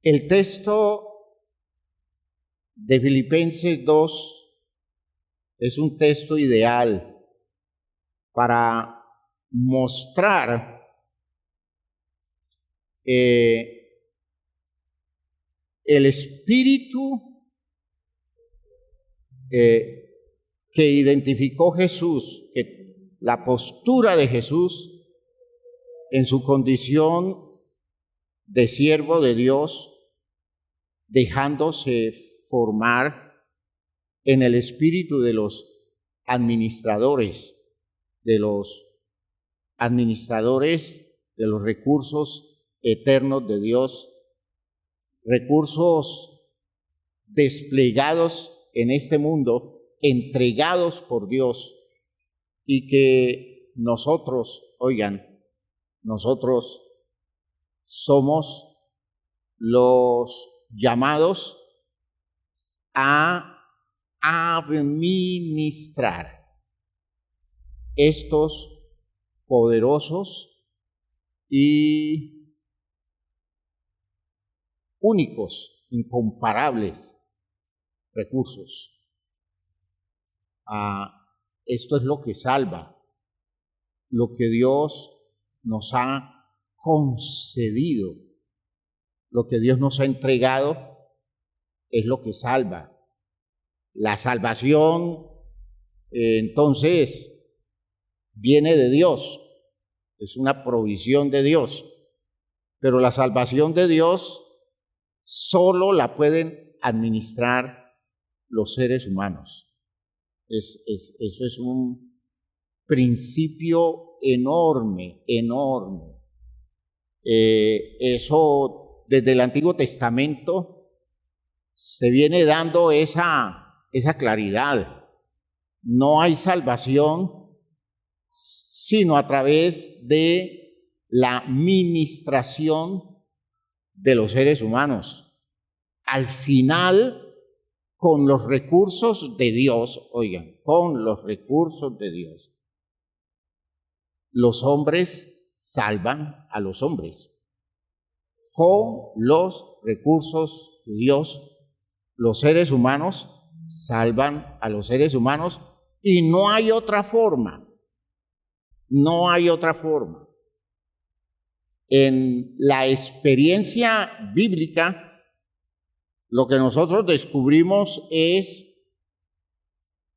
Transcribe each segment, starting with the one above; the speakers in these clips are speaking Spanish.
El texto de Filipenses 2 es un texto ideal para mostrar el espíritu que identificó Jesús, que la postura de Jesús en su condición de siervo de Dios, dejándose formar en el espíritu de los administradores, de los recursos eternos de Dios, recursos desplegados en este mundo, entregados por Dios, y que nosotros somos los llamados a administrar estos poderosos y únicos, incomparables recursos. Esto es lo que salva, lo que Dios nos ha concedido, lo que Dios nos ha entregado es lo que salva. La salvación, entonces, viene de Dios, es una provisión de Dios, pero la salvación de Dios solo la pueden administrar los seres humanos. Eso es un principio enorme. Eso desde el Antiguo Testamento se viene dando esa claridad. No hay salvación sino a través de la ministración de los seres humanos. Al final, con los recursos de Dios, con los recursos de Dios, los hombres salvan a los hombres. Con los recursos de Dios, los seres humanos salvan a los seres humanos y no hay otra forma. No hay otra forma. En la experiencia bíblica, lo que nosotros descubrimos es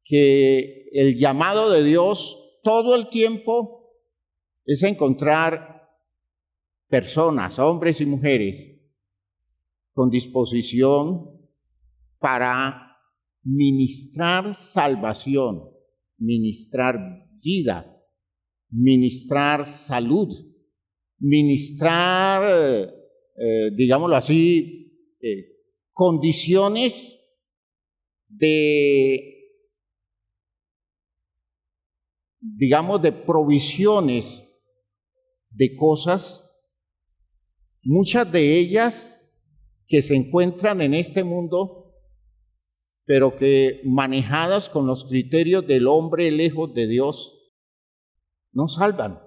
que el llamado de Dios todo el tiempo es encontrar personas, hombres y mujeres, con disposición para ministrar salvación, ministrar vida, ministrar salud, ministrar, digámoslo así, condiciones de provisiones de cosas, muchas de ellas que se encuentran en este mundo, pero que manejadas con los criterios del hombre lejos de Dios, no salvan,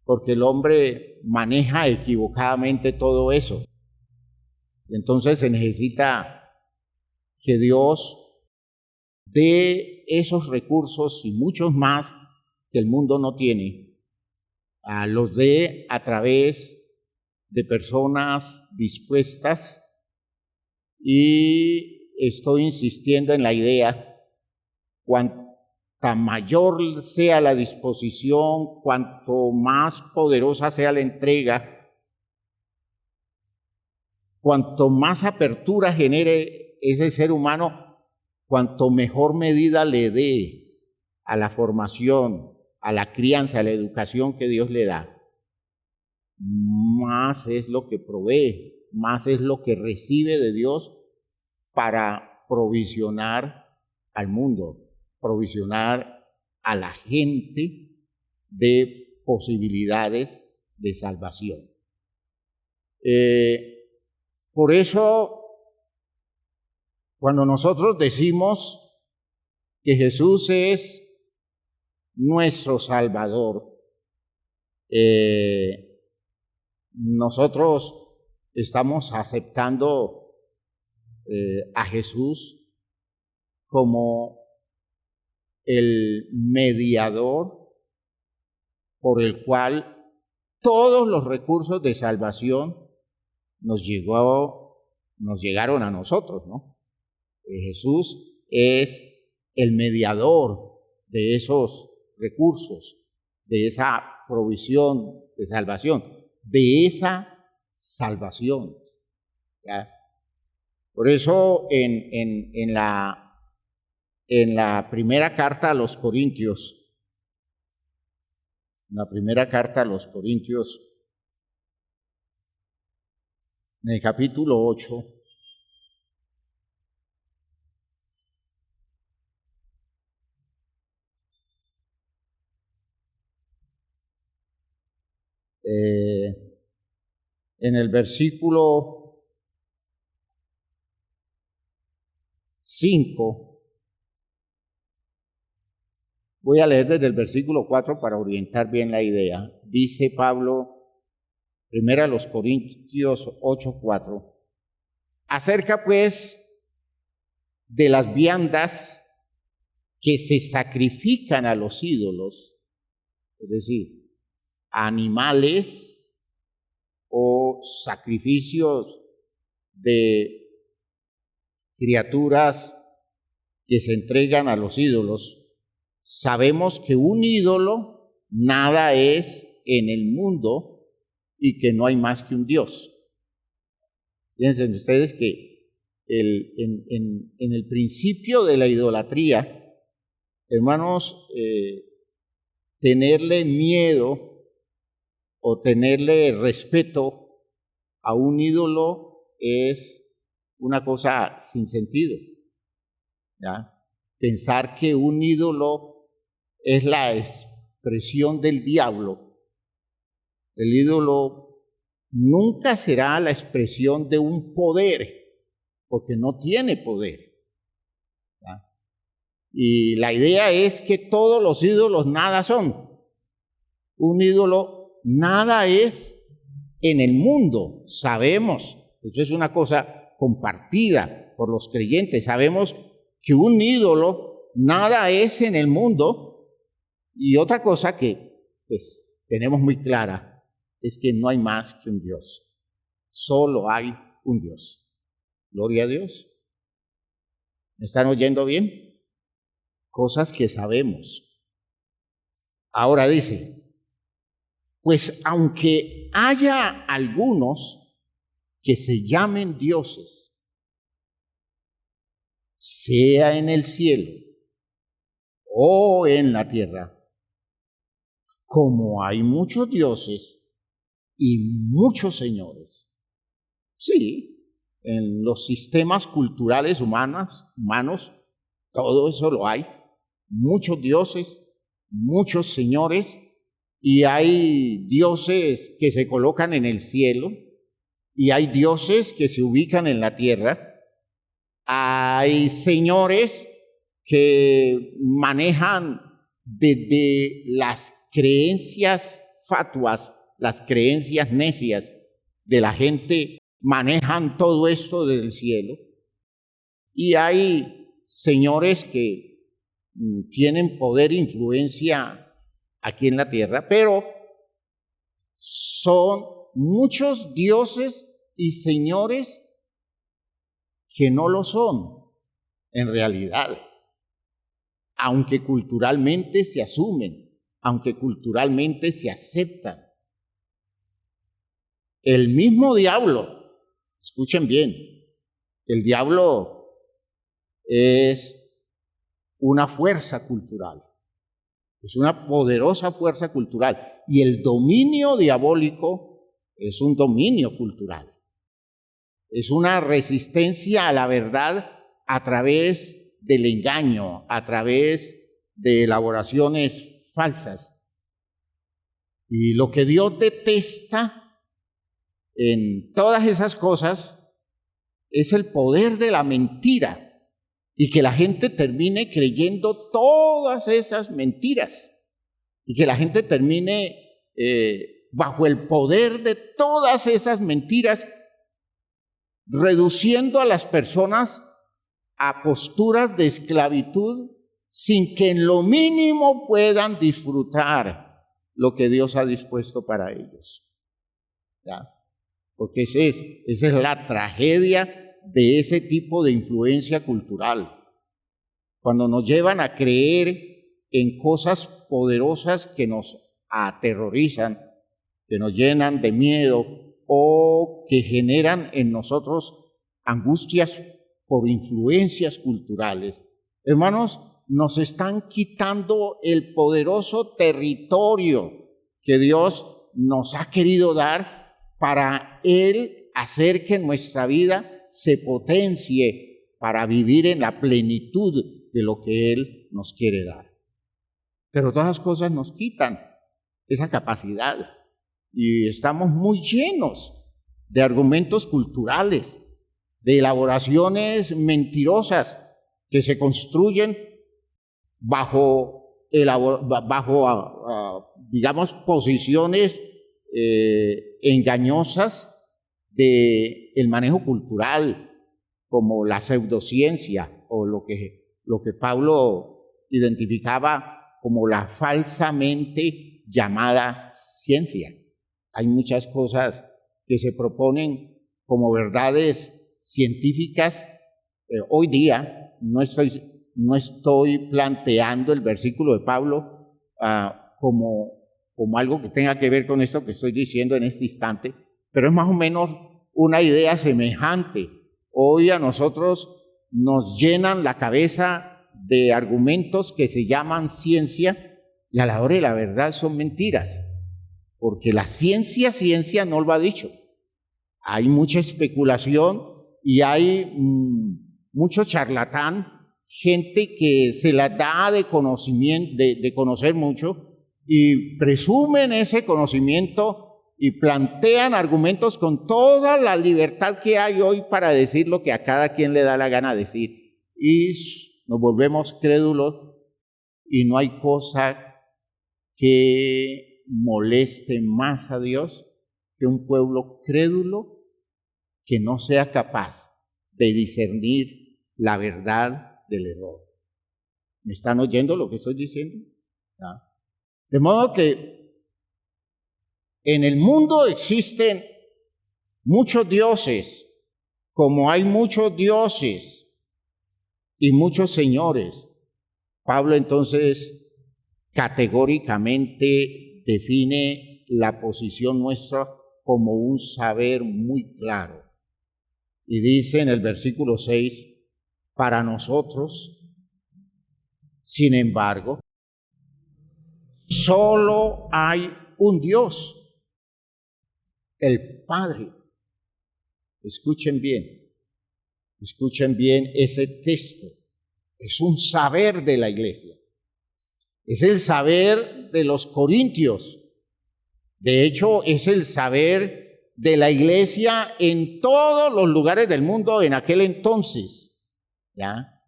porque el hombre maneja equivocadamente todo eso. Entonces se necesita que Dios dé esos recursos y muchos más que el mundo no tiene, los dé a través de personas dispuestas, y estoy insistiendo en la idea, cuanto mayor sea la disposición, cuanto más poderosa sea la entrega, cuanto más apertura genere ese ser humano, cuanto mejor medida le dé a la formación, a la crianza, a la educación que Dios le da, más es lo que provee, más es lo que recibe de Dios para provisionar al mundo, provisionar a la gente de posibilidades de salvación. Por eso, cuando nosotros decimos que Jesús es nuestro Salvador, nosotros estamos aceptando a Jesús como el mediador por el cual todos los recursos de salvación nos llegaron a nosotros, ¿no? Jesús es el mediador de esos recursos, de esa provisión de salvación, de esa salvación. ¿Ya? Por eso en la primera carta a los Corintios, en el capítulo 8, en el versículo 5, voy a leer desde el versículo 4 para orientar bien la idea. Dice Pablo, primero a los Corintios 8:4, acerca pues de las viandas que se sacrifican a los ídolos, es decir, animales o sacrificios de criaturas que se entregan a los ídolos, sabemos que un ídolo nada es en el mundo y que no hay más que un Dios. Fíjense ustedes que en el principio de la idolatría, hermanos, tenerle miedo o tenerle respeto a un ídolo es una cosa sin sentido, ¿ya? Pensar que un ídolo es la expresión del diablo. El ídolo nunca será la expresión de un poder, porque no tiene poder, ¿ya? Y la idea es que todos los ídolos nada son. Un ídolo nada es en el mundo, sabemos, eso es una cosa compartida por los creyentes, sabemos que un ídolo nada es en el mundo, y otra cosa que pues, tenemos muy clara es que no hay más que un Dios, solo hay un Dios. Gloria a Dios. ¿Me están oyendo bien? Cosas que sabemos. Ahora dice, pues aunque haya algunos que se llamen dioses, sea en el cielo o en la tierra, como hay muchos dioses y muchos señores. Sí, en los sistemas culturales humanos, todo eso lo hay. Muchos dioses, muchos señores, y hay dioses que se colocan en el cielo, y hay dioses que se ubican en la tierra. Hay señores que manejan desde las creencias fatuas, las creencias necias de la gente, manejan todo esto desde el cielo. Y hay señores que tienen poder e influencia aquí en la tierra, pero son muchos dioses y señores que no lo son en realidad, aunque culturalmente se asumen, aunque culturalmente se aceptan. El mismo diablo, escuchen bien, el diablo es una fuerza cultural, es una poderosa fuerza cultural, y el dominio diabólico es un dominio cultural. Es una resistencia a la verdad a través del engaño, a través de elaboraciones falsas. Y lo que Dios detesta en todas esas cosas es el poder de la mentira y que la gente termine creyendo todas esas mentiras y que la gente termine bajo el poder de todas esas mentiras reduciendo a las personas a posturas de esclavitud sin que en lo mínimo puedan disfrutar lo que Dios ha dispuesto para ellos. ¿Ya? Porque esa es la tragedia de ese tipo de influencia cultural. Cuando nos llevan a creer en cosas poderosas que nos aterrorizan, que nos llenan de miedo o que generan en nosotros angustias por influencias culturales. Hermanos, nos están quitando el poderoso territorio que Dios nos ha querido dar para Él hacer que nuestra vida se potencie para vivir en la plenitud de lo que Él nos quiere dar. Pero todas las cosas nos quitan esa capacidad y estamos muy llenos de argumentos culturales, de elaboraciones mentirosas que se construyen bajo digamos, posiciones engañosas del manejo cultural, como la pseudociencia o lo que Pablo identificaba como la falsamente llamada ciencia. Hay muchas cosas que se proponen como verdades científicas. Hoy día no estoy planteando el versículo de Pablo como algo que tenga que ver con esto que estoy diciendo en este instante, pero es más o menos una idea semejante. Hoy a nosotros nos llenan la cabeza de argumentos que se llaman ciencia y a la hora de la verdad son mentiras, porque la ciencia no lo ha dicho. Hay mucha especulación y hay mucho charlatán, gente que se la da de conocimiento, de conocer mucho y presumen ese conocimiento y plantean argumentos con toda la libertad que hay hoy para decir lo que a cada quien le da la gana decir. Y nos volvemos crédulos y no hay cosa que moleste más a Dios que un pueblo crédulo que no sea capaz de discernir la verdad del error. ¿Me están oyendo lo que estoy diciendo? ¿Ah? De modo que en el mundo existen muchos dioses, como hay muchos dioses y muchos señores. Pablo entonces categóricamente define la posición nuestra como un saber muy claro. Y dice en el versículo 6, para nosotros, sin embargo, solo hay un Dios, el Padre. Escuchen bien ese texto. Es un saber de la iglesia. Es el saber de los corintios. De hecho, es el saber de la iglesia en todos los lugares del mundo en aquel entonces. ¿Ya?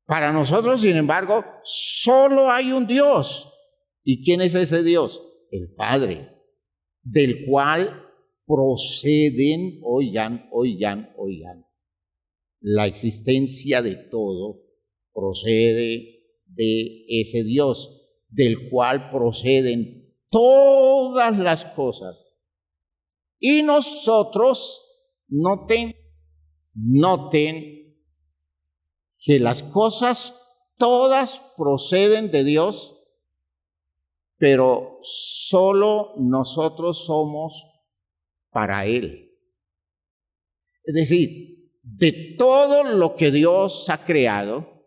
Para nosotros, sin embargo, solo hay un Dios. ¿Y quién es ese Dios? El Padre, del cual proceden, oigan, la existencia de todo procede de ese Dios, del cual proceden todas las cosas. Y nosotros, noten que las cosas todas proceden de Dios, pero solo nosotros somos para Él. Es decir, de todo lo que Dios ha creado,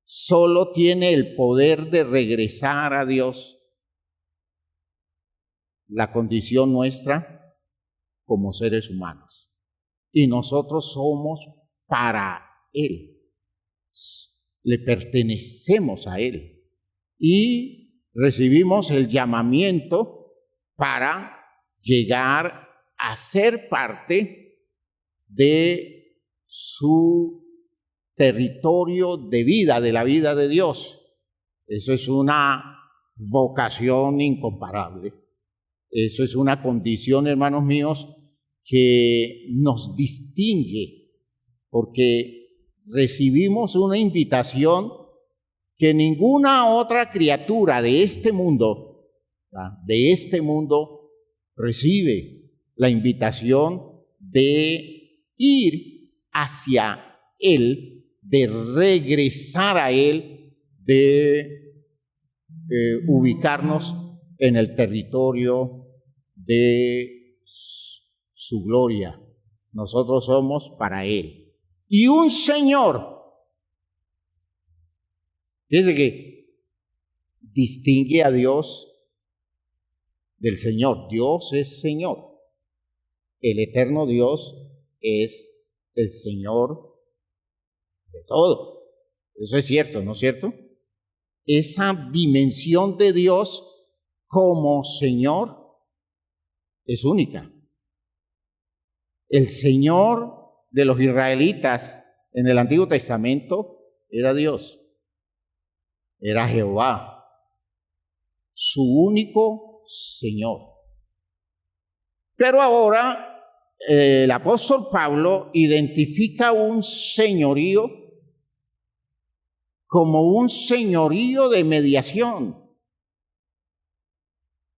solo tiene el poder de regresar a Dios la condición nuestra como seres humanos. Y nosotros somos para Él. Le pertenecemos a Él. Y recibimos el llamamiento para llegar a ser parte de su territorio de vida, de la vida de Dios. Eso es una vocación incomparable. Eso es una condición, hermanos míos, que nos distingue, porque recibimos una invitación que ninguna otra criatura de este mundo, recibe la invitación de ir hacia Él, de regresar a Él, de ubicarnos en el territorio de su gloria. Nosotros somos para Él. Y un Señor, fíjense que distingue a Dios del Señor. Dios es Señor. El eterno Dios es el Señor de todo. Eso es cierto, ¿no es cierto? Esa dimensión de Dios como Señor es única. El Señor de los israelitas en el Antiguo Testamento era Dios, era Jehová, su único Señor. Pero ahora el apóstol Pablo identifica un señorío como un señorío de mediación,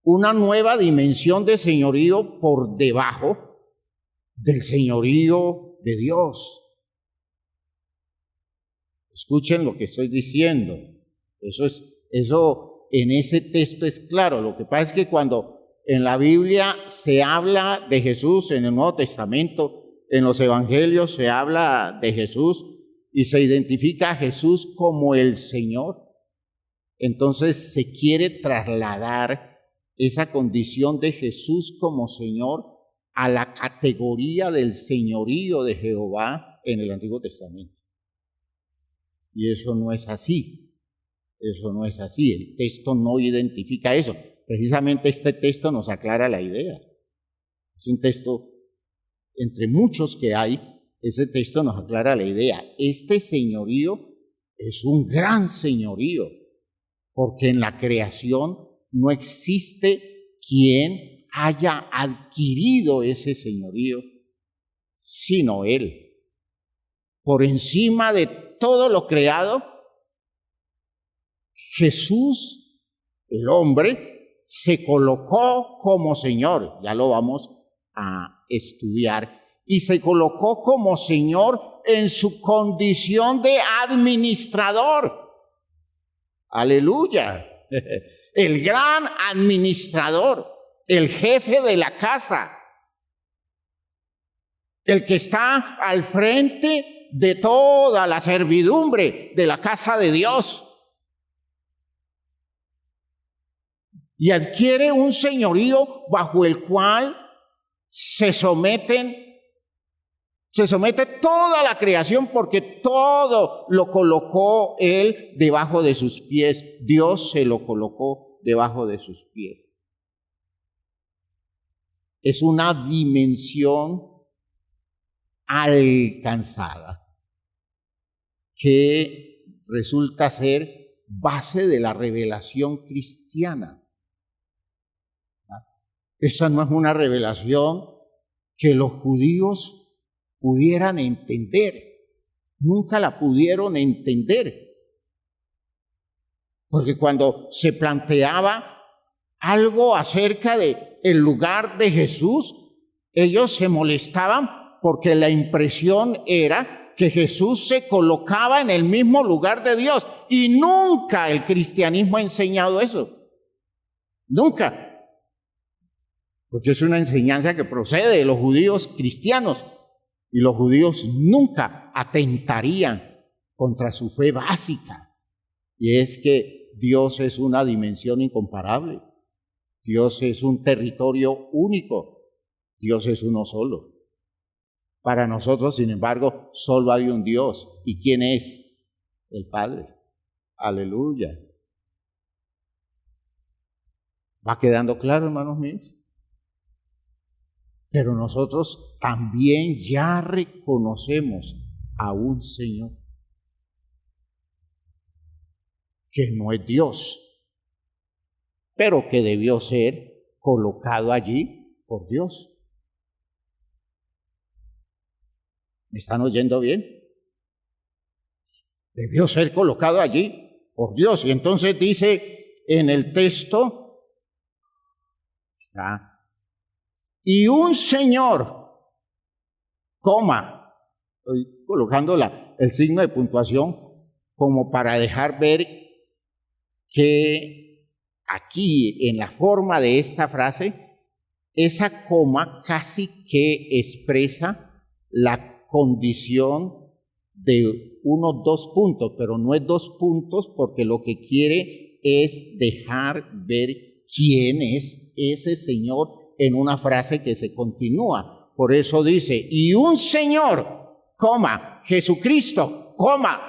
una nueva dimensión de señorío por debajo del señorío de Dios. Escuchen lo que estoy diciendo. Eso en ese texto es claro. Lo que pasa es que cuando en la Biblia se habla de Jesús, en el Nuevo Testamento, en los Evangelios se habla de Jesús y se identifica a Jesús como el Señor, entonces se quiere trasladar esa condición de Jesús como Señor a la categoría del señorío de Jehová en el Antiguo Testamento. Y eso no es así. Eso no es así. El texto no identifica eso. Precisamente este texto nos aclara la idea. Es un texto, entre muchos que hay, ese texto nos aclara la idea. Este señorío es un gran señorío, porque en la creación no existe quien haya adquirido ese señorío, sino Él. Por encima de todo lo creado, Jesús, el hombre, se colocó como Señor. Ya lo vamos a estudiar. Y se colocó como Señor en su condición de administrador. Aleluya. El gran administrador, el jefe de la casa, el que está al frente de toda la servidumbre de la casa de Dios. Y adquiere un señorío bajo el cual se somete toda la creación, porque todo lo colocó Él debajo de sus pies. Dios se lo colocó debajo de sus pies. Es una dimensión alcanzada que resulta ser base de la revelación cristiana. Esta no es una revelación que los judíos pudieran entender. Nunca la pudieron entender. Porque cuando se planteaba algo acerca de el lugar de Jesús, ellos se molestaban porque la impresión era que Jesús se colocaba en el mismo lugar de Dios. Y nunca el cristianismo ha enseñado eso. Nunca. Porque es una enseñanza que procede de los judíos cristianos. Y los judíos nunca atentarían contra su fe básica. Y es que Dios es una dimensión incomparable. Dios es un territorio único. Dios es uno solo. Para nosotros, sin embargo, solo hay un Dios. ¿Y quién es? El Padre. Aleluya. ¿Va quedando claro, hermanos míos? Pero nosotros también ya reconocemos a un Señor que no es Dios, pero que debió ser colocado allí por Dios. ¿Me están oyendo bien? Debió ser colocado allí por Dios. Y entonces dice en el texto, y un señor, coma, estoy colocando el signo de puntuación como para dejar ver que aquí en la forma de esta frase, esa coma casi que expresa la condición de unos 2 puntos, pero no es 2 puntos porque lo que quiere es dejar ver quién es ese Señor en una frase que se continúa. Por eso dice, y un Señor, coma, Jesucristo, coma.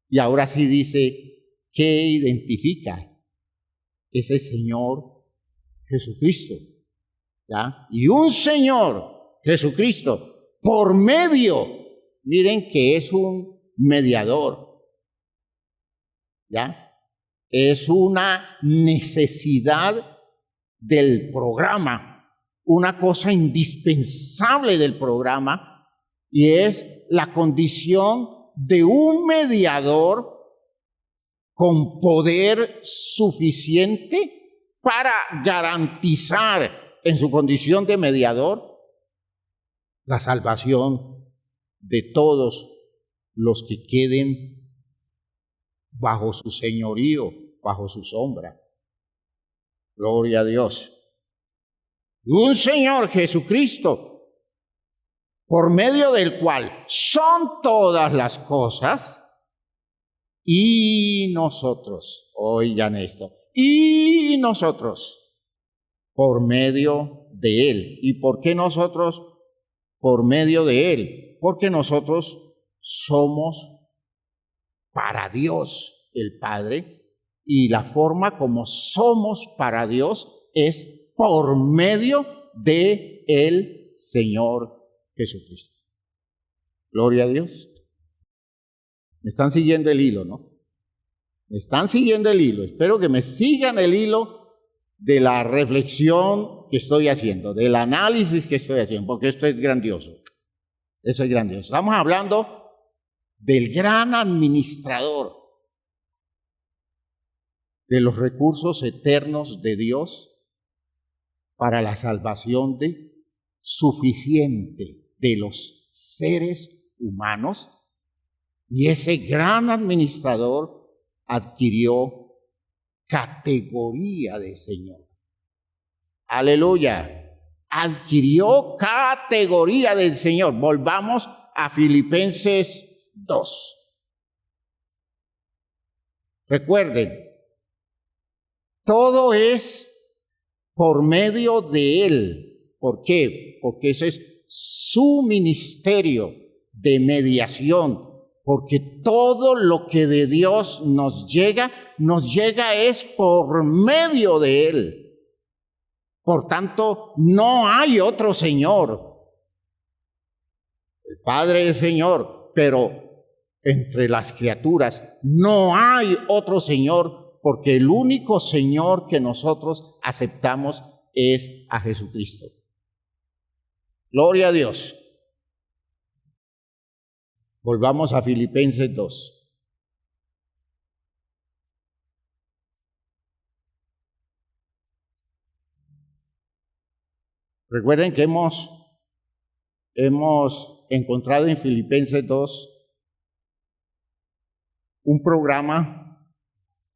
Y ahora sí dice, ¿qué identifica ese Señor Jesucristo? ¿Ya? Y un Señor Jesucristo por medio, miren que es un mediador, ¿ya? Es una necesidad del programa, una cosa indispensable del programa, y es la condición de un mediador con poder suficiente para garantizar en su condición de mediador la salvación de todos los que queden bajo su señorío, bajo su sombra. Gloria a Dios. Un Señor Jesucristo, por medio del cual son todas las cosas, y nosotros, oigan esto, y nosotros, por medio de Él. ¿Y por qué nosotros? Por medio de Él. Porque nosotros somos para Dios el Padre, y la forma como somos para Dios es por medio de el Señor Jesucristo. Gloria a Dios. Me están siguiendo el hilo, ¿no? Me están siguiendo el hilo. Espero que me sigan el hilo de la reflexión que estoy haciendo, del análisis que estoy haciendo, porque esto es grandioso. Eso es grandioso. Estamos hablando del gran administrador de los recursos eternos de Dios para la salvación suficiente de los seres humanos, y ese gran administrador adquirió categoría de Señor. Aleluya. Adquirió categoría del Señor. Volvamos a Filipenses 2. Recuerden, todo es por medio de Él. ¿Por qué? Porque ese es su ministerio de mediación. Porque todo lo que de Dios nos llega es por medio de Él. Por tanto, no hay otro Señor. El Padre es Señor, pero entre las criaturas no hay otro Señor, porque el único Señor que nosotros aceptamos es a Jesucristo. Gloria a Dios. Volvamos a Filipenses 2. Recuerden que hemos encontrado en Filipenses 2 un programa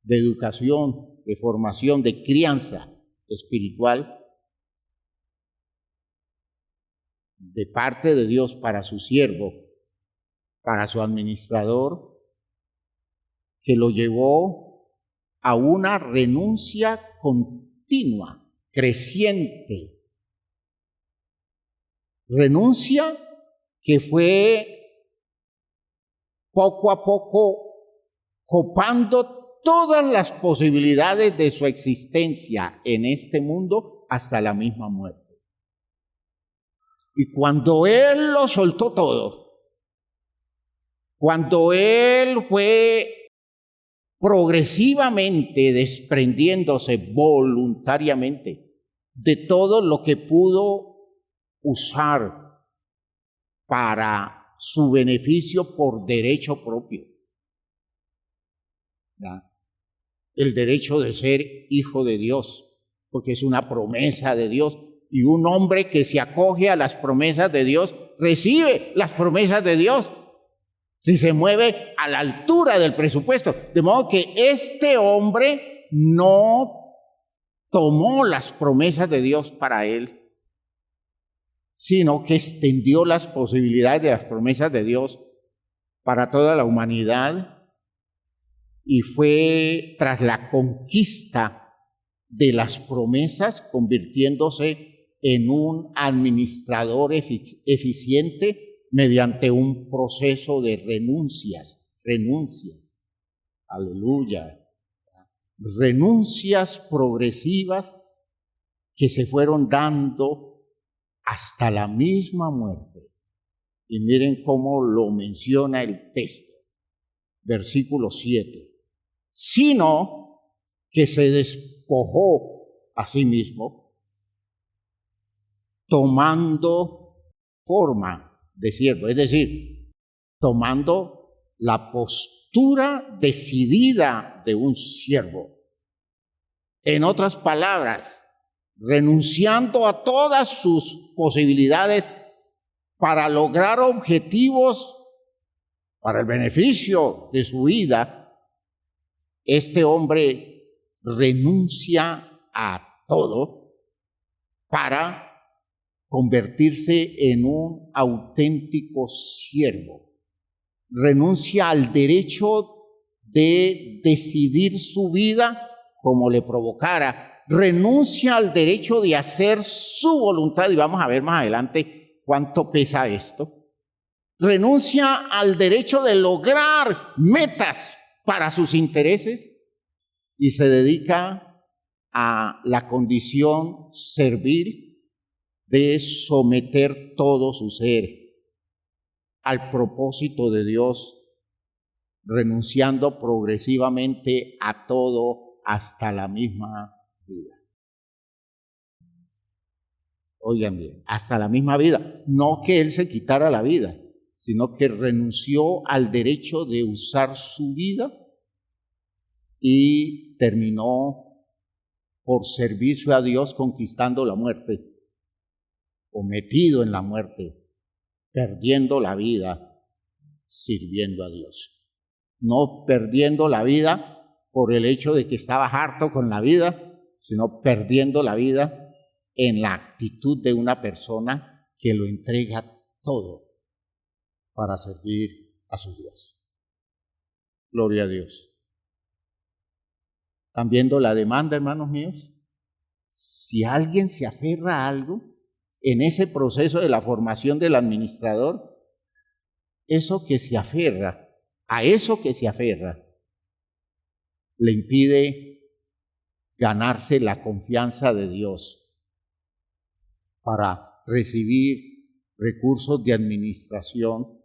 de educación, de formación, de crianza espiritual de parte de Dios para su siervo, para su administrador, que lo llevó a una renuncia continua, creciente. Renuncia que fue poco a poco copando todas las posibilidades de su existencia en este mundo hasta la misma muerte. Y cuando Él lo soltó todo, cuando Él fue progresivamente desprendiéndose voluntariamente de todo lo que pudo usar para su beneficio por derecho propio. ¿Ya? El derecho de ser hijo de Dios, porque es una promesa de Dios. Y un hombre que se acoge a las promesas de Dios, recibe las promesas de Dios, si se mueve a la altura del presupuesto. De modo que este hombre no tomó las promesas de Dios para él, sino que extendió las posibilidades de las promesas de Dios para toda la humanidad, y fue tras la conquista de las promesas convirtiéndose en un administrador eficiente mediante un proceso de renuncias. Aleluya. Renuncias progresivas que se fueron dando hasta la misma muerte. Y miren cómo lo menciona el texto, versículo 7. Sino que se despojó a sí mismo, tomando forma de siervo, es decir, tomando la postura decidida de un siervo. En otras palabras, renunciando a todas sus posibilidades para lograr objetivos para el beneficio de su vida, este hombre renuncia a todo para convertirse en un auténtico siervo. Renuncia al derecho de decidir su vida como le provocara. Renuncia al derecho de hacer su voluntad, y vamos a ver más adelante cuánto pesa esto. Renuncia al derecho de lograr metas para sus intereses y se dedica a la condición servil de someter todo su ser al propósito de Dios, renunciando progresivamente a todo hasta la misma vida. Oigan bien, hasta la misma vida. No que él se quitara la vida, sino que renunció al derecho de usar su vida y terminó por servicio a Dios conquistando la muerte, o metido en la muerte, perdiendo la vida sirviendo a Dios. No perdiendo la vida por el hecho de que estaba harto con la vida, sino perdiendo la vida en la actitud de una persona que lo entrega todo para servir a su Dios. Gloria a Dios. ¿Están viendo la demanda, hermanos míos? Si alguien se aferra a algo en ese proceso de la formación del administrador, eso que se aferra, a eso que se aferra, le impide ganarse la confianza de Dios para recibir recursos de administración,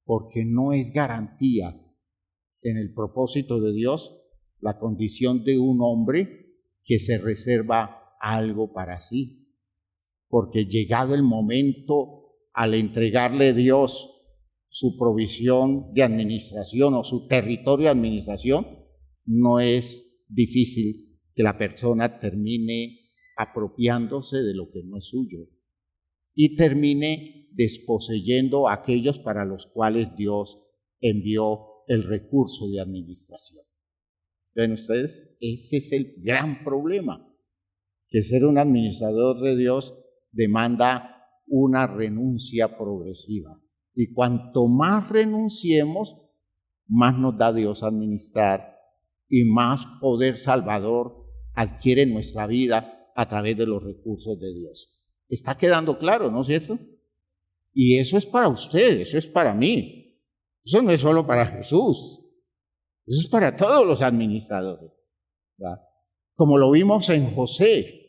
porque no es garantía en el propósito de Dios la condición de un hombre que se reserva algo para sí. Porque llegado el momento, al entregarle Dios su provisión de administración o su territorio de administración, no es difícil que la persona termine apropiándose de lo que no es suyo y termine desposeyendo a aquellos para los cuales Dios envió el recurso de administración. ¿Ven ustedes? Ese es el gran problema, que ser un administrador de Dios demanda una renuncia progresiva. Y cuanto más renunciemos, más nos da Dios a administrar y más poder salvador adquiere nuestra vida a través de los recursos de Dios. Está quedando claro, ¿no es cierto? Y eso es para usted, eso es para mí. Eso no es solo para Jesús. Eso es para todos los administradores, ¿verdad? Como lo vimos en José,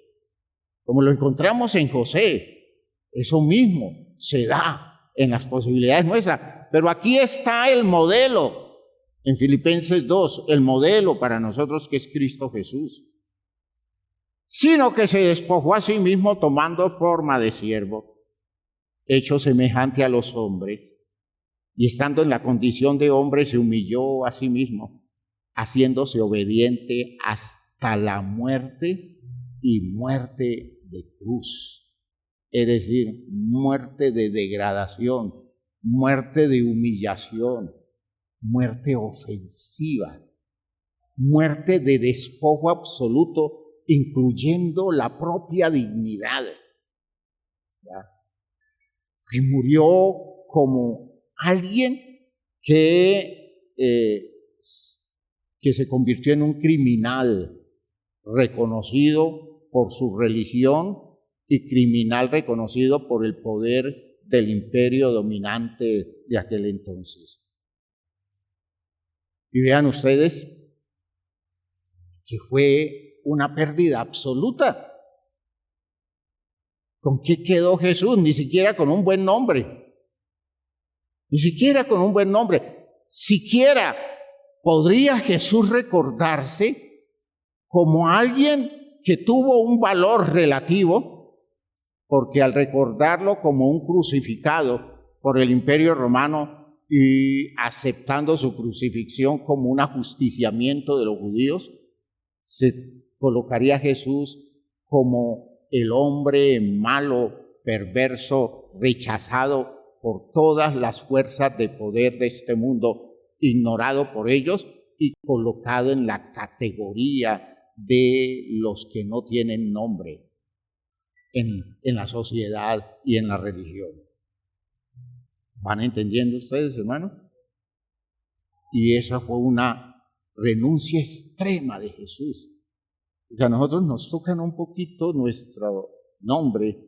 como lo encontramos en José, eso mismo se da en las posibilidades nuestras. Pero aquí está el modelo, en Filipenses 2, el modelo para nosotros que es Cristo Jesús. Sino que se despojó a sí mismo tomando forma de siervo, hecho semejante a los hombres, y estando en la condición de hombre se humilló a sí mismo, haciéndose obediente hasta la muerte y muerte de cruz. Es decir, muerte de degradación, muerte de humillación, muerte ofensiva, muerte de despojo absoluto, incluyendo la propia dignidad. ¿Ya? Y murió como alguien que se convirtió en un criminal reconocido por su religión y criminal reconocido por el poder del imperio dominante de aquel entonces. Y vean ustedes que fue una pérdida absoluta. ¿Con qué quedó Jesús? Ni siquiera con un buen nombre. Ni siquiera con un buen nombre. Siquiera podría Jesús recordarse como alguien que tuvo un valor relativo, porque al recordarlo como un crucificado por el Imperio Romano y aceptando su crucifixión como un ajusticiamiento de los judíos, se colocaría a Jesús como el hombre malo, perverso, rechazado por todas las fuerzas de poder de este mundo, ignorado por ellos y colocado en la categoría de los que no tienen nombre en la sociedad y en la religión. ¿Van entendiendo ustedes, hermanos? Y esa fue una renuncia extrema de Jesús. O sea, a nosotros nos tocan un poquito nuestro nombre,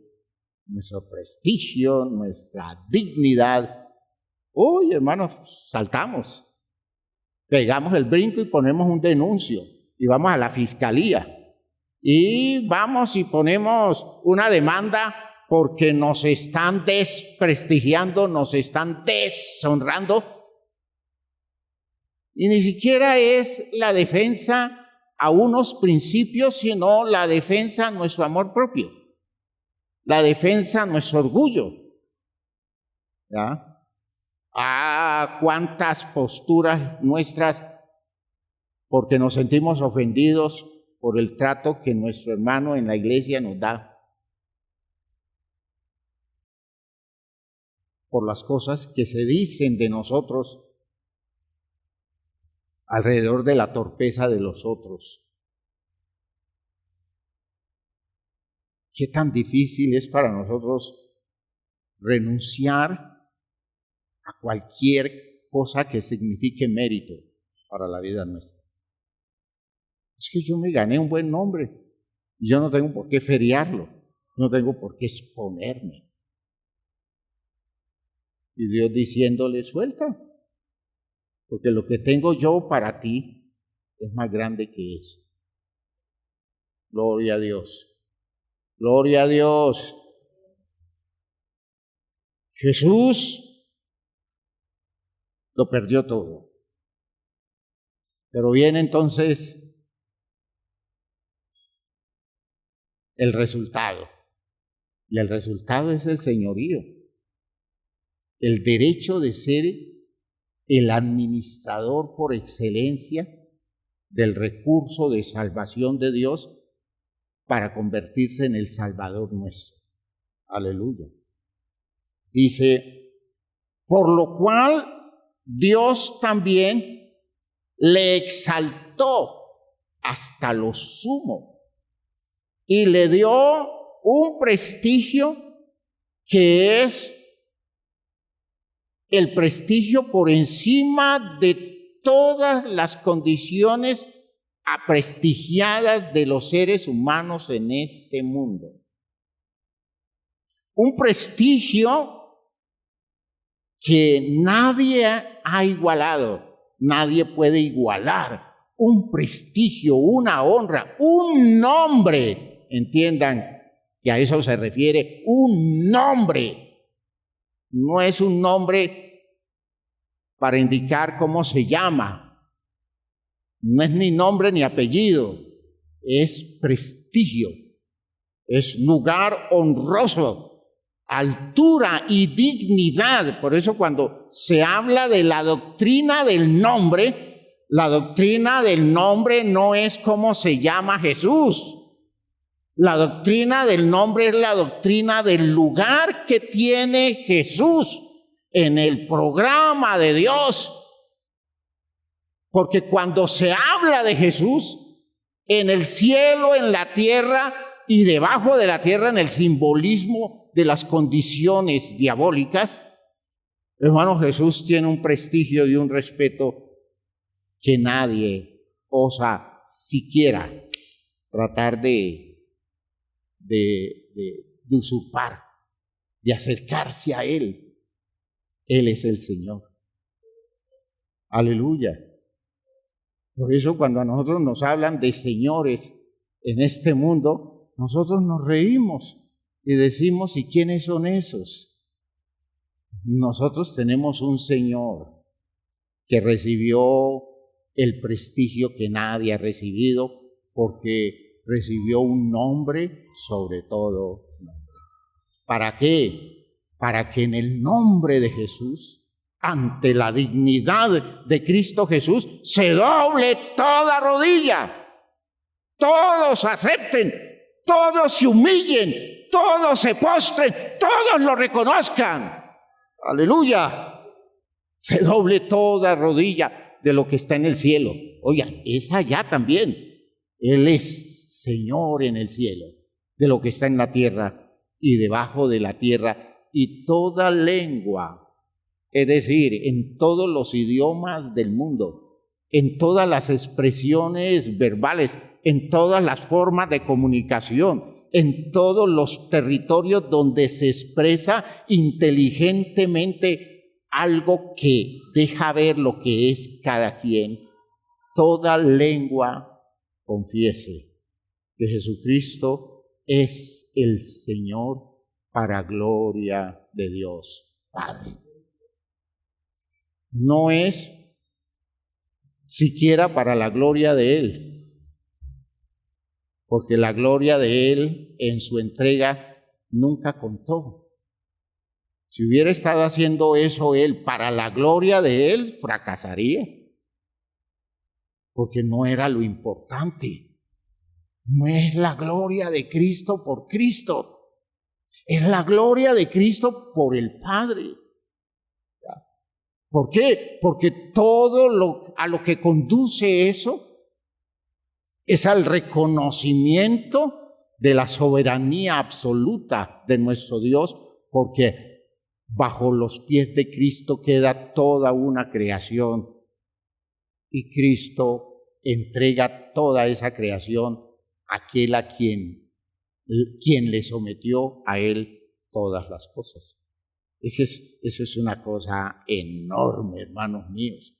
nuestro prestigio, nuestra dignidad. Uy, hermanos, saltamos, pegamos el brinco y ponemos un denuncio y vamos a la fiscalía y vamos y ponemos una demanda porque nos están desprestigiando, nos están deshonrando. Y ni siquiera es la defensa a unos principios, sino la defensa a nuestro amor propio, la defensa a nuestro orgullo. ¿Ya? Cuántas posturas nuestras, porque nos sentimos ofendidos por el trato que nuestro hermano en la iglesia nos da, por las cosas que se dicen de nosotros alrededor de la torpeza de los otros. ¿Qué tan difícil es para nosotros renunciar a cualquier cosa que signifique mérito para la vida nuestra? Es que yo me gané un buen nombre y yo no tengo por qué feriarlo, no tengo por qué exponerme. Y Dios diciéndole, suelta, porque lo que tengo yo para ti es más grande que eso. Gloria a Dios. Gloria a Dios. Jesús lo perdió todo. Pero viene entonces el resultado. Y el resultado es el señorío. El derecho de ser el administrador por excelencia del recurso de salvación de Dios para convertirse en el Salvador nuestro. Aleluya. Dice, por lo cual Dios también le exaltó hasta lo sumo y le dio un prestigio que es el prestigio por encima de todas las condiciones aprestigiadas de los seres humanos en este mundo. Un prestigio que nadie ha igualado, nadie puede igualar. Un prestigio, una honra, un nombre, entiendan que a eso se refiere, un nombre. No es un nombre para indicar cómo se llama. No es ni nombre ni apellido. Es prestigio. Es lugar honroso altura y dignidad. Por eso cuando se habla de la doctrina del nombre, la doctrina del nombre no es cómo se llama Jesús. La doctrina del nombre es la doctrina del lugar que tiene Jesús en el programa de Dios. Porque cuando se habla de Jesús, en el cielo, en la tierra y debajo de la tierra, en el simbolismo de las condiciones diabólicas, hermano, Jesús tiene un prestigio y un respeto que nadie osa siquiera tratar de usurpar, de acercarse a Él. Él es el Señor. Aleluya. Por eso cuando a nosotros nos hablan de señores en este mundo, nosotros nos reímos y decimos, ¿y quiénes son esos? Nosotros tenemos un Señor que recibió el prestigio que nadie ha recibido, porque recibió un nombre sobre todo nombre. ¿Para qué? Para que en el nombre de Jesús, ante la dignidad de Cristo Jesús, se doble toda rodilla, todos acepten, todos se humillen, todos se postren, todos lo reconozcan. Aleluya. Se doble toda rodilla de lo que está en el cielo. Oigan, es allá también. Él es Señor en el cielo, de lo que está en la tierra y debajo de la tierra, y toda lengua, es decir, en todos los idiomas del mundo, en todas las expresiones verbales, en todas las formas de comunicación, en todos los territorios donde se expresa inteligentemente algo que deja ver lo que es cada quien, toda lengua confiese que Jesucristo es el Señor, para gloria de Dios Padre. No es siquiera para la gloria de Él, porque la gloria de Él en su entrega nunca contó. Si hubiera estado haciendo eso Él para la gloria de Él, fracasaría, porque no era lo importante. No es la gloria de Cristo por Cristo, es la gloria de Cristo por el Padre. ¿Por qué? Porque todo a lo que conduce eso es al reconocimiento de la soberanía absoluta de nuestro Dios, porque bajo los pies de Cristo queda toda una creación y Cristo entrega toda esa creación a aquel a quien le sometió a Él todas las cosas. Eso es una cosa enorme, hermanos míos.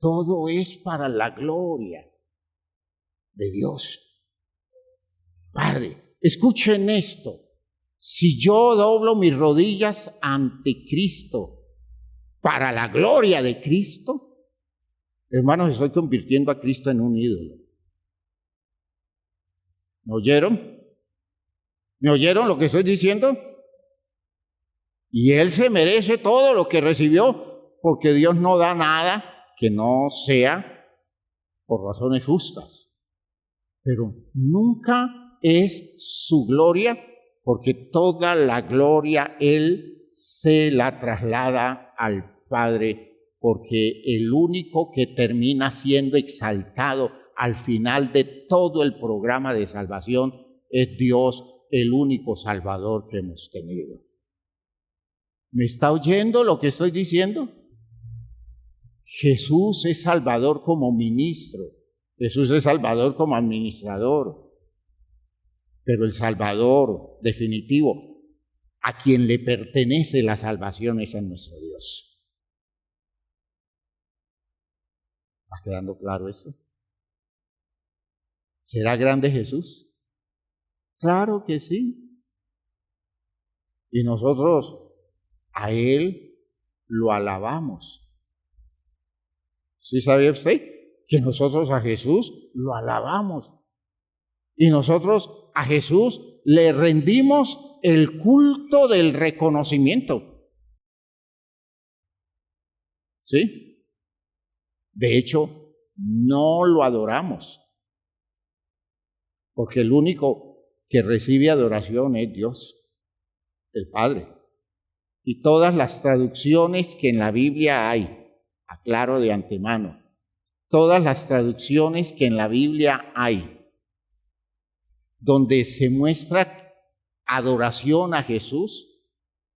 Todo es para la gloria de Dios. Padre, escuchen esto. Si yo doblo mis rodillas ante Cristo para la gloria de Cristo, hermanos, estoy convirtiendo a Cristo en un ídolo. ¿Me oyeron? ¿Me oyeron lo que estoy diciendo? Y Él se merece todo lo que recibió, porque Dios no da nada que no sea por razones justas. Pero nunca es su gloria, porque toda la gloria Él se la traslada al Padre, porque el único que termina siendo exaltado al final de todo el programa de salvación es Dios, el único Salvador que hemos tenido. ¿Me está oyendo lo que estoy diciendo? Jesús es Salvador como ministro, Jesús es Salvador como administrador, pero el Salvador definitivo, a quien le pertenece la salvación, es a nuestro Dios. ¿Va quedando claro esto? ¿Será grande Jesús? Claro que sí. Y nosotros a Él lo alabamos. ¿Sí sabe usted que nosotros a Jesús lo alabamos? Y nosotros a Jesús le rendimos el culto del reconocimiento. ¿Sí? De hecho, no lo adoramos. Porque el único que recibe adoración es Dios, el Padre. Y todas las traducciones que en la Biblia hay, aclaro de antemano, todas las traducciones que en la Biblia hay, donde se muestra adoración a Jesús,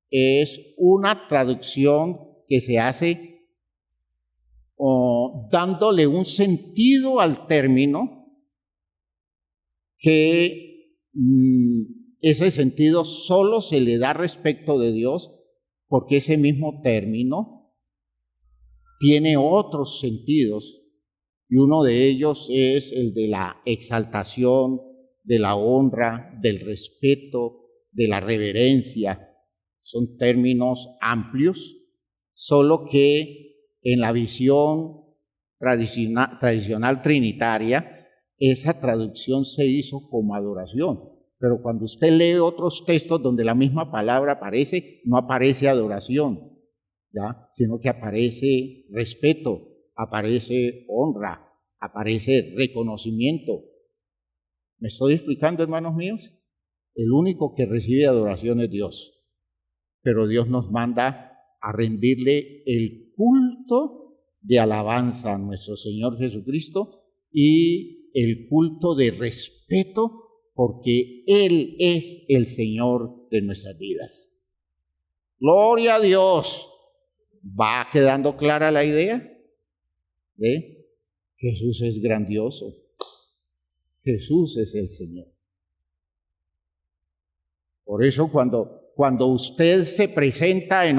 es una traducción que se hace dándole un sentido al término que ese sentido solo se le da respecto de Dios, porque ese mismo término tiene otros sentidos, y uno de ellos es el de la exaltación, de la honra, del respeto, de la reverencia. Son términos amplios, solo que en la visión tradicional trinitaria, esa traducción se hizo como adoración. Pero cuando usted lee otros textos donde la misma palabra aparece, no aparece adoración, ¿ya? Sino que aparece respeto, aparece honra, aparece reconocimiento. ¿Me estoy explicando, hermanos míos? El único que recibe adoración es Dios. Pero Dios nos manda a rendirle el culto de alabanza a nuestro Señor Jesucristo y el culto de respeto, porque Él es el Señor de nuestras vidas. Gloria a Dios. ¿Va quedando clara la idea? Jesús es grandioso. Jesús es el Señor. Por eso cuando usted se presenta en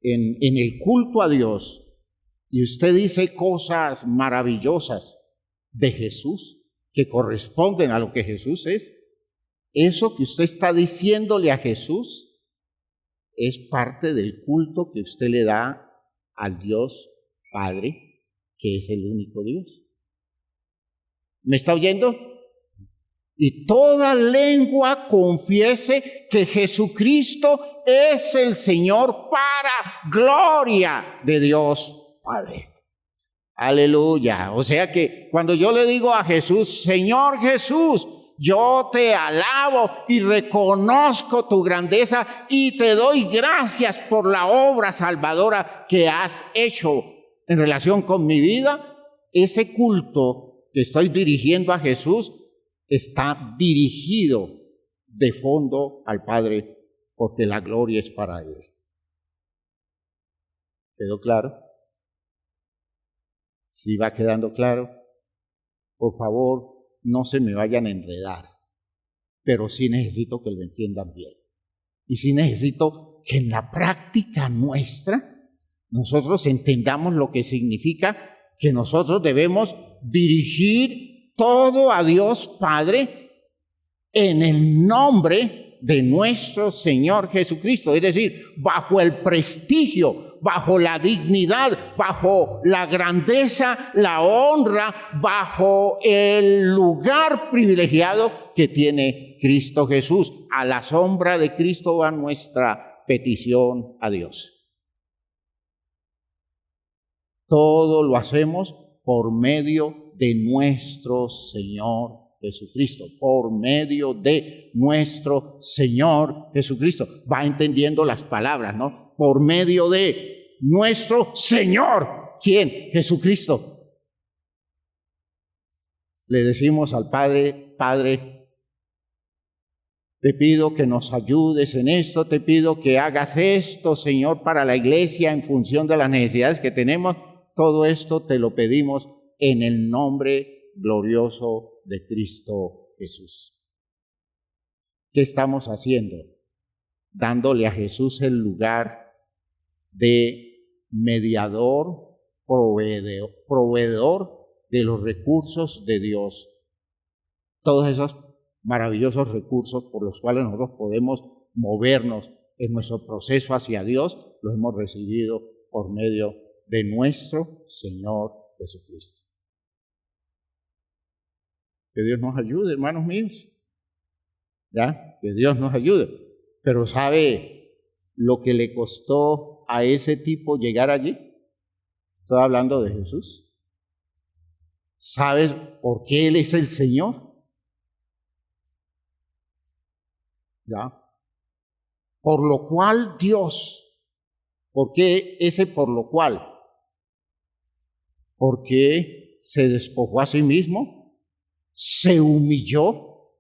el culto a Dios y usted dice cosas maravillosas de Jesús que corresponden a lo que Jesús es, eso que usted está diciéndole a Jesús es parte del culto que usted le da al Dios Padre, que es el único Dios. ¿Me está oyendo? Y toda lengua confiese que Jesucristo es el Señor, para gloria de Dios Padre. Aleluya. O sea que cuando yo le digo a Jesús, Señor Jesús, yo te alabo y reconozco tu grandeza y te doy gracias por la obra salvadora que has hecho en relación con mi vida, ese culto que estoy dirigiendo a Jesús está dirigido de fondo al Padre, porque la gloria es para Él. ¿Quedó claro? Si va quedando claro, por favor, no se me vayan a enredar, pero sí necesito que lo entiendan bien. Y sí necesito que en la práctica nuestra, nosotros entendamos lo que significa que nosotros debemos dirigir todo a Dios Padre en el nombre de nuestro Señor Jesucristo, es decir, bajo el prestigio, bajo la dignidad, bajo la grandeza, la honra, bajo el lugar privilegiado que tiene Cristo Jesús. A la sombra de Cristo va nuestra petición a Dios. Todo lo hacemos por medio de nuestro Señor Jesucristo, por medio de nuestro Señor Jesucristo. Va entendiendo las palabras, ¿no? Por medio de nuestro Señor. ¿Quién? Jesucristo. Le decimos al Padre, Padre, te pido que nos ayudes en esto, te pido que hagas esto, Señor, para la iglesia en función de las necesidades que tenemos. Todo esto te lo pedimos en el nombre glorioso de Cristo Jesús. ¿Qué estamos haciendo? Dándole a Jesús el lugar de mediador, proveedor de los recursos de Dios. Todos esos maravillosos recursos por los cuales nosotros podemos movernos en nuestro proceso hacia Dios, los hemos recibido por medio de nuestro Señor Jesucristo. Que Dios nos ayude, hermanos míos. ¿Ya? Que Dios nos ayude. Pero ¿sabe lo que le costó a ese tipo llegar allí? Estoy hablando de Jesús. ¿Sabes por qué Él es el Señor? ¿Ya? Por lo cual Dios, ¿por qué ese por lo cual? Porque se despojó a sí mismo, se humilló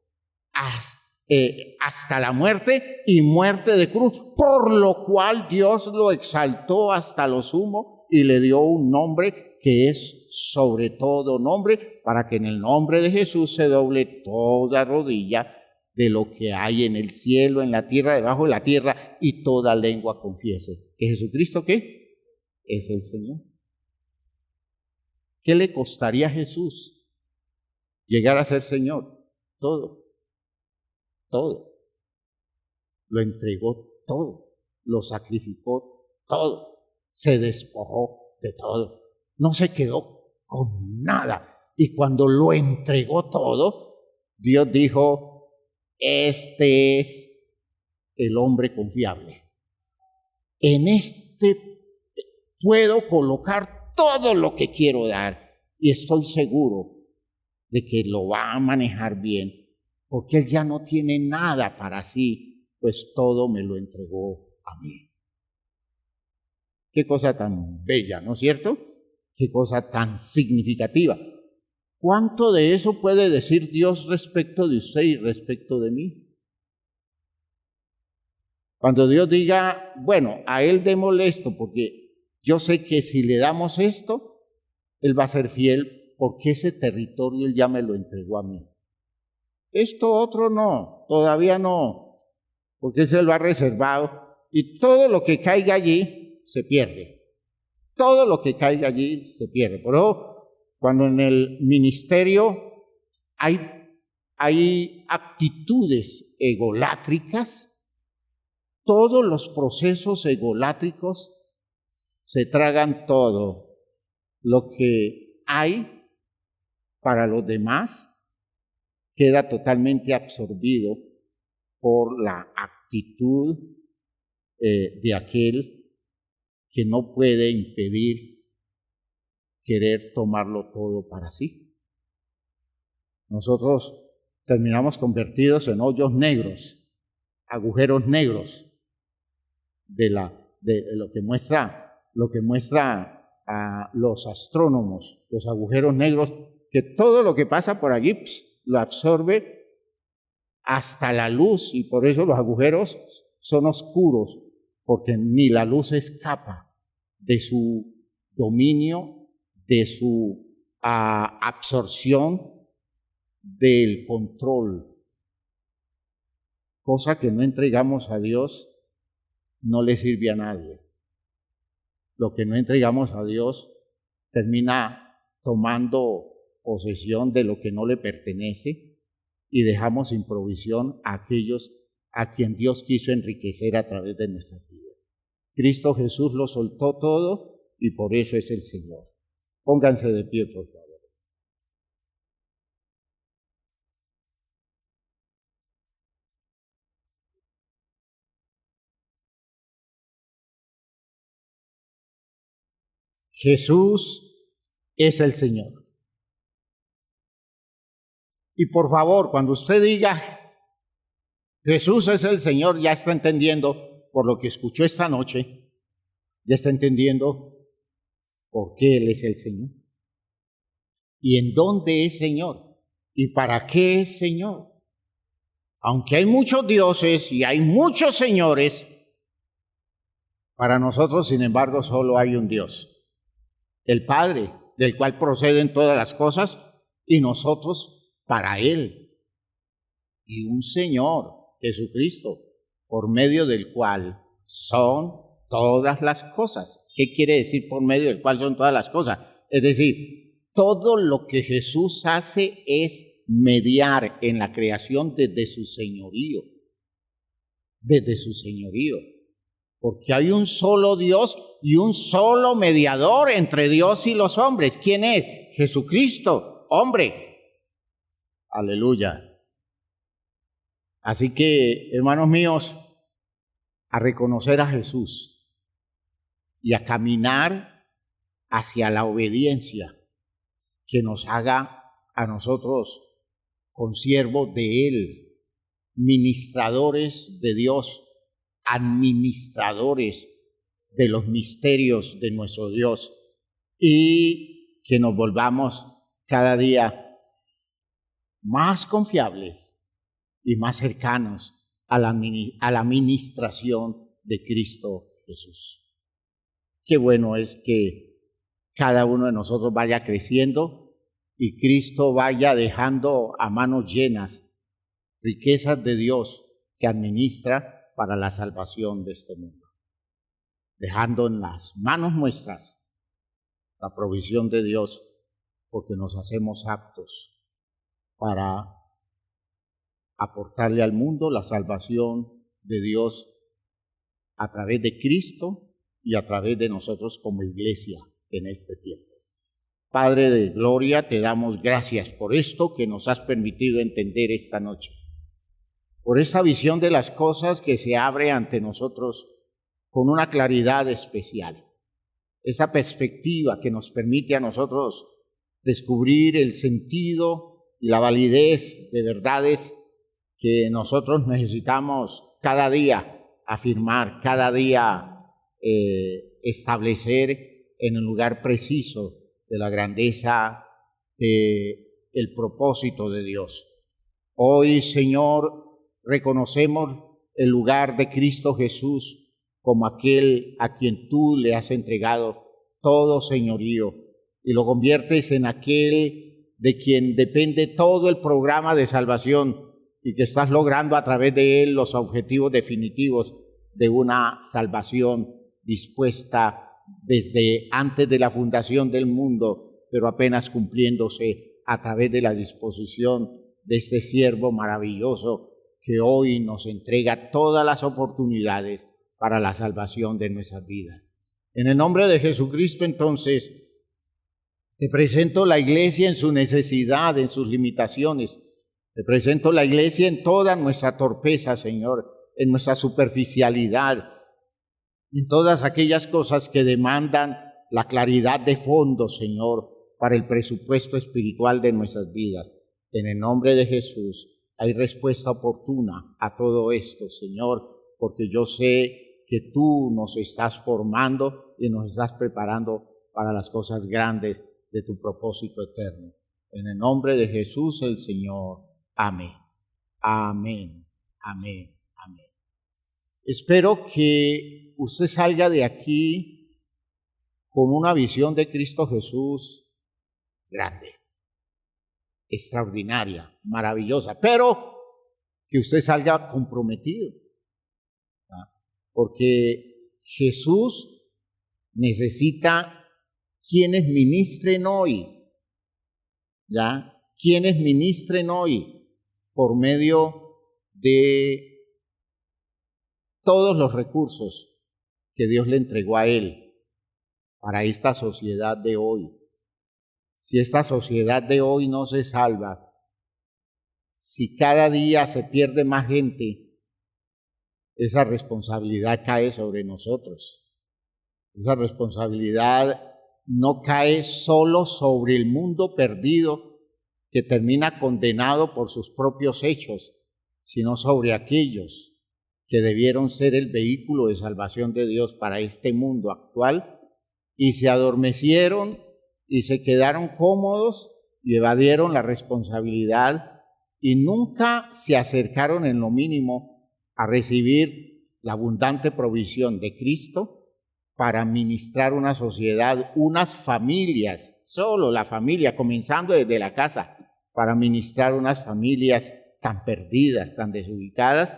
hasta la muerte y muerte de cruz, por lo cual Dios lo exaltó hasta lo sumo y le dio un nombre que es sobre todo nombre, para que en el nombre de Jesús se doble toda rodilla de lo que hay en el cielo, en la tierra, debajo de la tierra, y toda lengua confiese que Jesucristo, ¿qué? Es el Señor. ¿Qué le costaría a Jesús llegar a ser Señor? Todo. Todo. Lo entregó todo. Lo sacrificó todo. Se despojó de todo. No se quedó con nada. Y cuando lo entregó todo, Dios dijo: este es el hombre confiable. En este puedo colocar todo lo que quiero dar y estoy seguro de que lo va a manejar bien, porque Él ya no tiene nada para sí, pues todo me lo entregó a mí. Qué cosa tan bella, ¿no es cierto? Qué cosa tan significativa. ¿Cuánto de eso puede decir Dios respecto de usted y respecto de mí? Cuando Dios diga, bueno, a Él démosle esto, porque yo sé que si le damos esto, Él va a ser fiel, porque ese territorio Él ya me lo entregó a mí. Esto otro no, todavía no, porque Él se lo ha reservado, y todo lo que caiga allí se pierde. Todo lo que caiga allí se pierde. Por eso, cuando en el ministerio hay actitudes egolátricas, todos los procesos egolátricos se tragan todo. Lo que hay para los demás queda totalmente absorbido por la actitud de aquel que no puede impedir querer tomarlo todo para sí. Nosotros terminamos convertidos en hoyos negros, agujeros negros de lo que muestra a los astrónomos, los agujeros negros, que todo lo que pasa por allí lo absorbe hasta la luz, y por eso los agujeros son oscuros, porque ni la luz escapa de su dominio, de su absorción, del control. Cosa que no entregamos a Dios no le sirve a nadie. Lo que no entregamos a Dios termina tomando posesión de lo que no le pertenece y dejamos sin provisión a aquellos a quien Dios quiso enriquecer a través de nuestra vida. Cristo Jesús lo soltó todo y por eso es el Señor. Pónganse de pie, por favor. Jesús es el Señor. Y por favor, cuando usted diga Jesús es el Señor, ya está entendiendo, por lo que escuchó esta noche, ya está entendiendo por qué Él es el Señor. ¿Y en dónde es Señor? ¿Y para qué es Señor? Aunque hay muchos dioses y hay muchos señores, para nosotros, sin embargo, solo hay un Dios, el Padre, del cual proceden todas las cosas, y nosotros para Él. Y un Señor, Jesucristo, por medio del cual son todas las cosas. ¿Qué quiere decir por medio del cual son todas las cosas? Es decir, todo lo que Jesús hace es mediar en la creación desde su señorío. Desde su señorío. Porque hay un solo Dios y un solo mediador entre Dios y los hombres. ¿Quién es? Jesucristo, hombre. Aleluya. Así que, hermanos míos, a reconocer a Jesús y a caminar hacia la obediencia que nos haga a nosotros consiervos de Él, ministradores de Dios, administradores de los misterios de nuestro Dios, y que nos volvamos cada día más confiables y más cercanos a la ministración de Cristo Jesús. Qué bueno es que cada uno de nosotros vaya creciendo y Cristo vaya dejando a manos llenas riquezas de Dios que administra para la salvación de este mundo, dejando en las manos nuestras la provisión de Dios, porque nos hacemos aptos para aportarle al mundo la salvación de Dios a través de Cristo y a través de nosotros como iglesia en este tiempo. Padre de gloria, te damos gracias por esto que nos has permitido entender esta noche, por esta visión de las cosas que se abre ante nosotros con una claridad especial, esa perspectiva que nos permite a nosotros descubrir el sentido y la validez de verdades que nosotros necesitamos cada día afirmar, cada día establecer en el lugar preciso de la grandeza del propósito de Dios. Hoy, Señor, reconocemos el lugar de Cristo Jesús como aquel a quien tú le has entregado todo señorío y lo conviertes en aquel de quien depende todo el programa de salvación y que estás logrando a través de él los objetivos definitivos de una salvación dispuesta desde antes de la fundación del mundo, pero apenas cumpliéndose a través de la disposición de este siervo maravilloso que hoy nos entrega todas las oportunidades para la salvación de nuestras vidas. En el nombre de Jesucristo, entonces, te presento la iglesia en su necesidad, en sus limitaciones. Te presento la iglesia en toda nuestra torpeza, Señor, en nuestra superficialidad, en todas aquellas cosas que demandan la claridad de fondo, Señor, para el presupuesto espiritual de nuestras vidas. En el nombre de Jesús hay respuesta oportuna a todo esto, Señor, porque yo sé que tú nos estás formando y nos estás preparando para las cosas grandes de tu propósito eterno. En el nombre de Jesús el Señor. Amén. Amén. Amén. Amén. Espero que usted salga de aquí con una visión de Cristo Jesús grande, extraordinaria, maravillosa, pero que usted salga comprometido, ¿verdad? Porque Jesús necesita quienes ministren hoy, ¿ya? Quienes ministren hoy por medio de todos los recursos que Dios le entregó a él para esta sociedad de hoy. Si esta sociedad de hoy no se salva, si cada día se pierde más gente, esa responsabilidad cae sobre nosotros. Esa responsabilidad no cae solo sobre el mundo perdido que termina condenado por sus propios hechos, sino sobre aquellos que debieron ser el vehículo de salvación de Dios para este mundo actual y se adormecieron y se quedaron cómodos y evadieron la responsabilidad y nunca se acercaron en lo mínimo a recibir la abundante provisión de Cristo para ministrar una sociedad, unas familias, solo la familia, comenzando desde la casa, para ministrar unas familias tan perdidas, tan desubicadas,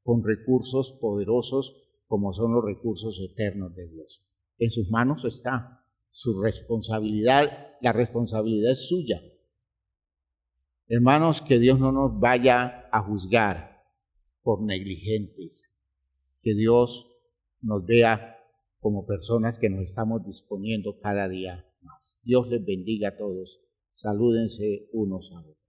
con recursos poderosos como son los recursos eternos de Dios. En sus manos está su responsabilidad, la responsabilidad es suya. Hermanos, que Dios no nos vaya a juzgar por negligentes, que Dios nos vea como personas que nos estamos disponiendo cada día más. Dios les bendiga a todos. Salúdense unos a otros.